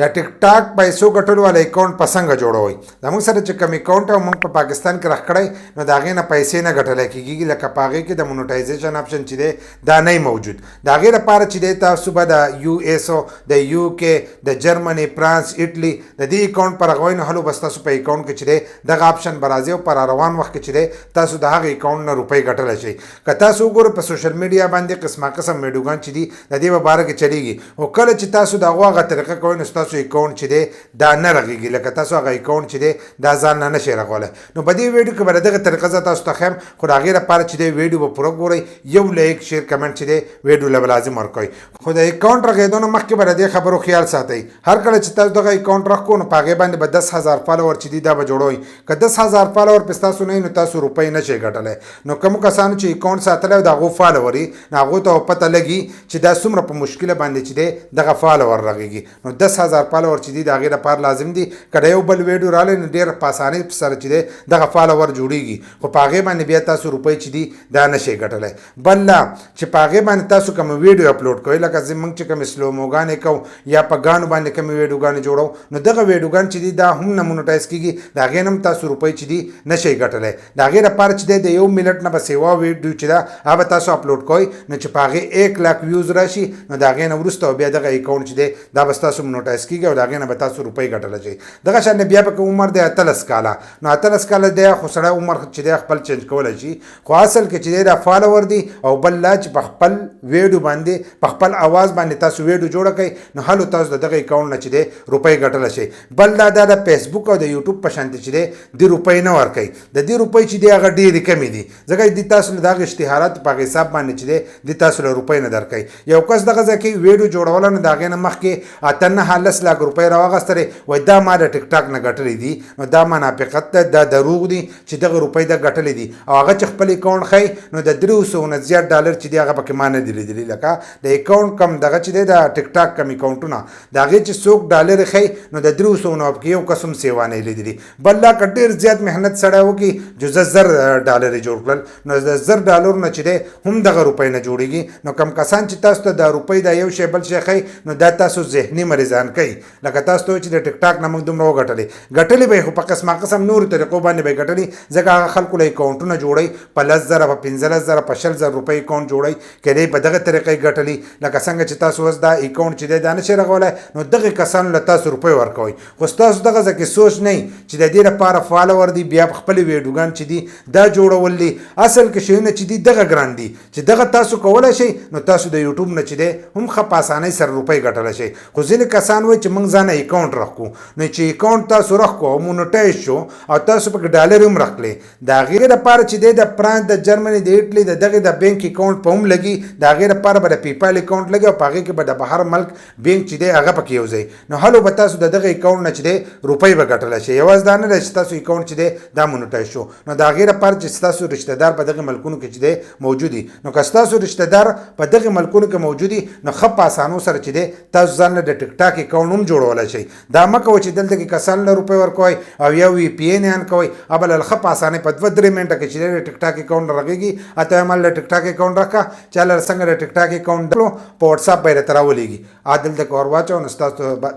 د ټیک ټاک پیسو ګټلو والا اکاونټ په څنګه جوړوي زموږ سره چې کوم اکاونټ او موږ په پاکستان کې راخ کړی نو د هغې نه پیسې نه ګټلی کېږي لکه په هغې کې د مونیټایزیشن آپشن چې دی دا نه موجود د هغې لپاره چې دی تاسو به د یو ایس او د یو کې د جرمني فرانس ایټلي د دې اکاونټ په رغوئ نو هلو بس تاسو په اکاونټ کې چې دی دغه آپشن به راځي او په روان وخت کې چې دی تاسو د هغه اکاونټ نه روپۍ ګټلی شئ که تاسو وګورئ په سوشل میډیا باندې قسمه قسم ویډیوګان چې دي د دې په باره کې چلیږي او کله چې تاسو د هغو هغه طریقه کوئ نو ستاسو اکاونټ چې دی دا نه رغیږي لکه تاسو هغه اکاونټ چې دی دا ځان نه نشئ رغولی نو په دې ویډیو کې به د دغه طریقه زه تاسو ته ښیم خو د هغې لپاره چې دی ویډیو به پوره ګورئ یو لایک شیر کمنټ چې دی ویډیو له به لازم ورکوئ خو د اکاونټ رغېدو نه مخکې به د دې خبرو خیال ساتئ هر کله چې تاسو دغه اکاونټ رغ کړو نو په هغې باندې به 10,000 فالوور چې دي دا به جوړوئ که 10,000 فالوور پې ستاسو نه وي نو تاسو روپۍ نشئ ګټلی نو کومو کسانو چې اکاونټ ساتلی او د هغو فالوور وي نو هغو ته پته لګي چې دا څومره په مشکله باندې چې دی دغه فالوور رغېږي نو 10,000 فالوور چې دي د هغې لپاره لازم دي که د یو بل ویډیو رالی نو ډېر په اسانۍ سره چې دی دغه فالوور جوړېږي خو په هغې باندې بیا تاسو روپۍ چې دي دا نشئ ګټلی بل لا چې په هغې باندې تاسو کوم ویډیو اپلوډ کوئ لکه زموږ چې کومې سلوموګانې کوو یا په ګانو باندې کومې ویډیوګانې جوړو نو دغه ویډیوګان چې دي دا هم نه مونیټایز کېږي د هغې نه هم تاسو روپۍ چې دي نشئ ګټلی د هغې لپاره چې دی د یو منټ نه به سیوا ویډیو چې ده هغه به تاسو اپلوډ کوئ نو چې په هغې 1 لاک ویوز راشي نو د هغې نه وروسته بیا دغه اکاونټ چې دی دا به ستاسو مونیټایز کېږي او د هغې نه به تاسو روپۍ ګټلی شئ دغه شان بیا پکې عمر دی 18 کاله نو 18 کاله دی خو سړی عمر چې دی خپل چینج کولی شي خو اصل کې چې دی دا فالوور دی او بل لا چې په خپل ویډیو باندې په خپل اواز باندې تاسو ویډیو جوړه کړئ نو هلو تاسو د دغه اکاونټ نه چې دی روپۍ ګټلی شئ بل دا د فیسبوک او د یوټیوب په شانتې چې دی دې روپۍ نه ورکوي د دې روپۍ چې دی هغه ډېرې کمې دي ځکه دې تاسو له دغه اشتهارات په هغه حساب باندې چې دی دې تاسو له روپۍ نه درکوي یو کس دغه ځای کې ویډیو جوړوله نو د هغې نه مخکې 8 لاک روپۍ راواغېستلې وایي دا ما د ټیک ټاک نه ګټلې دي نو دا منافقت ده دا دروغ دي چې دغه روپۍ ده ګټلې دي او هغه چې خپل اکاونټ ښایي نو د 300 نه زیات ډالر چې دی هغه پکې ما نه دي لیدلي لکه د اکاونټ کم دغه چې دی د ټیک ټاک کم اکاونټونه د هغې چې څوک ډالر ښایي نو د 300 نه پکې یو قسم سیوا نه لیدلي بل لا که ډېر زیات محنت سړی وکړي چې زه 1000 ډالر یې جوړ کړل نو د 1000 ډالر نه چې دی هم دغه روپۍ نه جوړېږي نو کم کسان چې تاسو ته د روپۍ د یو شی بل شی ښایي نو دا تاسو ذهني مریضان کوي لکه تاسو ته چې د ټیک ټاک نه موږ دومره وګټلې به یې خو په قسمه قسم نورو طریقو باندې به یې ګټلي ځکه هغه خلکو له اکاونټونه جوړوي په 10,000 په 15,000 په 20,000 روپۍ اکاونټ جوړوي که دی په دغه طریقې ګټلي لکه څنګه چې تاسو اوس دا اکاونټ چې دی دا نشئ رغولی نو دغې کسانو له تاسو روپۍ ورکوئ خو ستاسو دغه ځای کې سوچ نه چې د دې لپاره فالوور دی بیا په خپلې ویډیوګان چې دي دا جوړول دي اصل کې شیونه چې دي دغه ګران دي چې دغه تاسو کولی شئ نو تاسو د یوټیوب نه چې دی هم ښه په اسانۍ سره روپۍ ګټلی شئ خو ځینې کسان وایي چې موږ ځانه اکاونټ رغ کړو نو چې اکاونټ تاسو رغ کړو او مونیټایز شو او تاسو پکې ډالر هم رغ کړې د هغې لپاره چې دی د فرانس د جرمني د ایټلي د دغې د بینک اکاونټ په هم لګي د هغې لپاره به د پیپال اکاونټ لګي او په هغې کې به د بهر ملک بینک چې دی هغه پکې یو ځای نو هلو به تاسو د دغه اکاونټ نه چې دی روپۍ به ګټلی شئ یوازې دا نه ده چې تاسو اکاونټ چې دی دا مونیټایز شو نو د هغې لپاره چې ستاسو رشته دار په دغې ملکونو کې چې دی موجود وي نو که ستاسو رشته دار په دغې ملکونو کې موجود وي نو ښه په اسانو سره چې دی تاسو ځان له د ټیک ټاک اکاونټ هم جوړولی شئ دا مه کوئ چې دلته کې کسانو له روپۍ ورکوئ او یا وي پي این آن کوئ او بله ښه په اسانۍ په 2-3 منټه کې چې دی د ټیک ټاک اکاونټ رغېږي اته یې مال د ټیک ټاک اکاونټ راکړه چې هله څنګه د ټیک ټاک اکاونټ درلو په وټساپ به یې درته راولېږي دلته که ور واچوه نو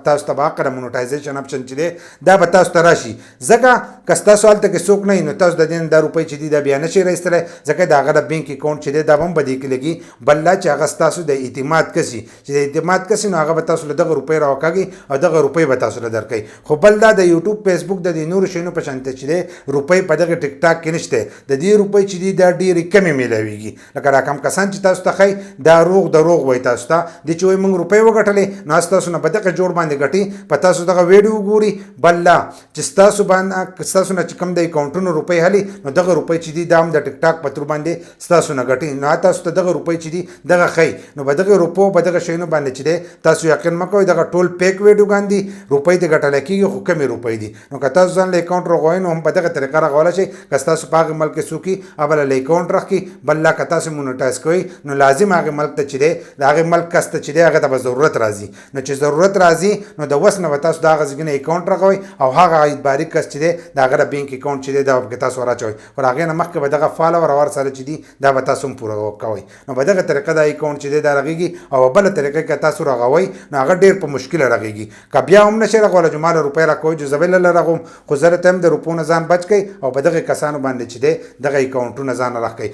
تاسو ته به حقه د مونیټایزیشن آپشن چې دی دا به تاسو ته راشي ځکه که ستاسو هلته کې څوک نه وي نو تاسو د دې نه دا روپۍ چې دي دا بیا نشئ راایستلی ځکه د هغه د بینک اکاونټ چې دی دا به هم په دې کې لګي بل لا چې هغه ستاسو د اعتماد کس وي چې د اعتماد کس وي نو هغه به تاسو له دغه روپۍ راوکاږي او دغه روپۍ به تاسو له درکوي خو بل دا د یوټیوب فیسبوک د دې نورو شیانو په شانته چې دی روپۍ په دغه ټیک ټاک کې نشته د دې روپۍ چې دي دا ډېرې کمې میلاویږي لکه دا کم کسان چې تاسو ته ښایي دا روغ دروغ وایي تاسو ته دې چې وایي موږ روپۍ وګټلې نو ستاسو نه په دغه جوړ باندې ګټي په تاسو دغه ویډیو وګوري بل لا چې ستاسو نه چې کوم د اکاونټونو روپۍ هلي نو دغه روپۍ چې دي دا هم د ټیک ټاک په تور باندې ستاسو نه ګټي نو تاسو ته دغه روپۍ چې دي دغه ښایي نو په دغه روپو په دغه شیانو باندې چې دی تاسو یقین مه کوئ دغه ټول پیک ویډیوګان دي روپۍ ته ګټلی کېږي خو کمې روپۍ دي نو که تاسو ځان له اکاونټ رغوئ نو هم په دغه طریقه رغولی شئ که ستاسو په هغې ملک کې څوک وي او بله له اکاونټ رغ کړي بل لا که تاسو مونیټایز کوئ نو لازم هغې ملک ته چې دی د هغې ملک کس ته چې دی هغه ته به ضرورت راځي نو چې ضرورت راځي نو د وس نه به تاسو د هغه ځای نه اکاونټ رغوئ او هغه اعتباري کس چې دی د هغه د بینک اکاونټ چې دی دا به تاسو ور اچوئ خو هغې نه مخکې به دغه فالوور او ورسره چې دي دا به تاسو هم پوره کوئ نو په دغه طریقه دا اکاونټ چې دی دا رغېږي او بله طریقه که تاسو رغوئ نو هغه ډېر په مشکله له رغېږي که بیا هم نشئ رغولی چې ماله روپۍ راکوئ چې زه به له رغوم خو زه درته هم د روپو نه ځان بچ کړئ او په دغې کسانو باندې چې دی دغه اکاونټونه ځان راخ کړئ.